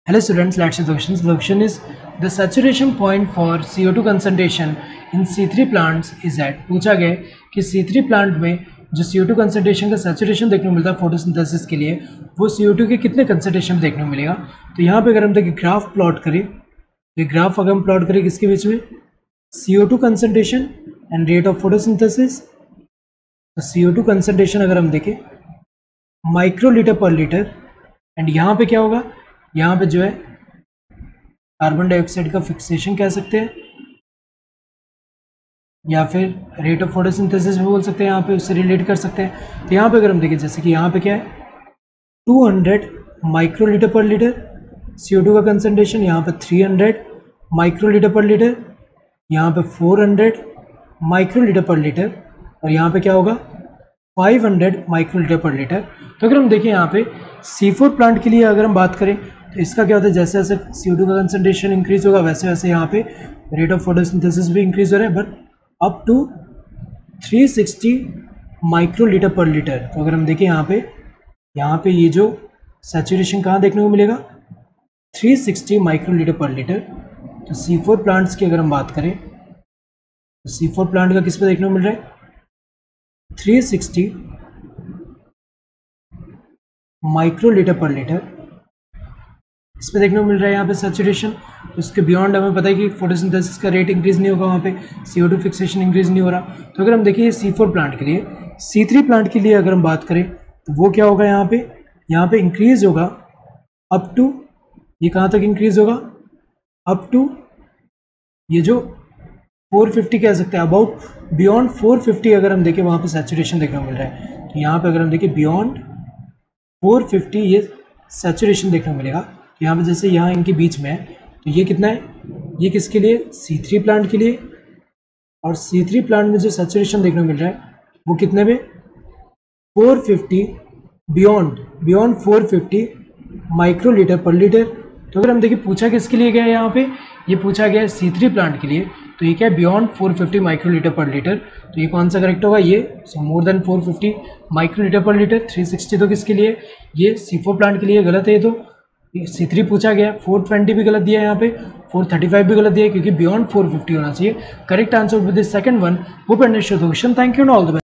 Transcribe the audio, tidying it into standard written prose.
Hello students, let's see the question. The question is the saturation point for CO2 concentration in C3 plants is at. पूछा गया कि C3 plant में जो CO2 concentration का saturation देखने को मिलता है फोटोसिंथेसिस के लिए वो CO2 के कितने कंसनट्रेशन देखने को मिलेगा। तो यहाँ पे अगर हम देखिए ग्राफ प्लॉट करें, ये ग्राफ अगर हम प्लॉट करें किसके बीच में, CO2 concentration and rate of photosynthesis. तो CO2 कंसनट्रेशन अगर हम देखें माइक्रोलीटर पर लीटर एंड यहाँ पे क्या होगा, यहाँ पे जो है कार्बन डाइऑक्साइड का फिक्सेशन कह सकते हैं या फिर रेट ऑफ फोटोसिंथेसिस भी बोल सकते हैं, यहाँ पे उससे रिलेट कर सकते हैं। तो यहाँ पे अगर हम देखें जैसे कि यहाँ पे क्या है 200 माइक्रोलीटर पर लीटर CO2 का कंसंट्रेशन, यहाँ पे 300 माइक्रोलीटर पर लीटर, यहाँ पे 400 माइक्रोलीटर पर लीटर और यहाँ पे क्या होगा 500 माइक्रोलीटर पर लीटर। तो अगर हम देखें यहाँ पे C4 प्लांट के लिए अगर हम बात करें तो इसका क्या होता है, जैसे जैसे CO2 का कंसंट्रेशन इंक्रीज होगा वैसे वैसे यहाँ पे रेट ऑफ फोटोसिंथेसिस भी इंक्रीज हो रहा है, बट अप टू 360 माइक्रोलीटर पर लीटर। तो अगर हम देखें यहाँ पे ये जो सैचुरेशन कहाँ देखने को मिलेगा 360 माइक्रोलीटर पर लीटर। तो C4 प्लांट्स की अगर हम बात करें तो C4 प्लांट का किस पे देखने को मिल रहा है 360 माइक्रोलीटर पर लीटर इस पे देखने को मिल रहा है यहाँ पे सैचुरेशन। उसके बियॉन्ड हमें पता है कि फोटोसिंथेसिस का रेट इंक्रीज नहीं होगा, वहाँ पे CO2 फिक्सेशन इंक्रीज नहीं हो रहा। तो अगर हम देखिए C4 प्लांट के लिए, C3 प्लांट के लिए अगर हम बात करें तो वो क्या होगा, यहाँ पे इंक्रीज होगा अप टू, ये कहाँ तक इंक्रीज होगा अप टू ये जो 450 कह सकते हैं, अबाउट बियॉन्ड 450 अगर हम देखें वहाँ पे सैचुरेशन देखने को मिल रहा है। तो यहाँ पे अगर हम देखें बियॉन्ड 450 ये सैचुरेशन देखने को मिलेगा। यहाँ पे जैसे यहाँ इनके बीच में है तो ये कितना है, ये किसके लिए C3 प्लांट के लिए, और C3 प्लांट में जो सैचुरेशन देखने को मिल रहा है वो कितने पे 450 बियॉन्ड 450 माइक्रोलीटर पर लीटर। तो अगर हम देखिए पूछा किसके लिए गया है, यहाँ पे ये पूछा गया है C3 प्लांट के लिए। तो ये क्या है बियॉन्ड 450 माइक्रोलीटर पर लीटर। तो ये कौन सा करेक्ट होगा, ये मोर देन 450 माइक्रोलीटर पर लीटर। 360 तो किसके लिए, ये C4 प्लांट के लिए गलत है। तो C3 पूछा गया, 420 भी गलत दिया है, यहाँ पे 435 भी गलत दिया है क्योंकि बियॉन्ड 450 होना चाहिए। Correct answer with the second one, वो question. Thank you and all the best.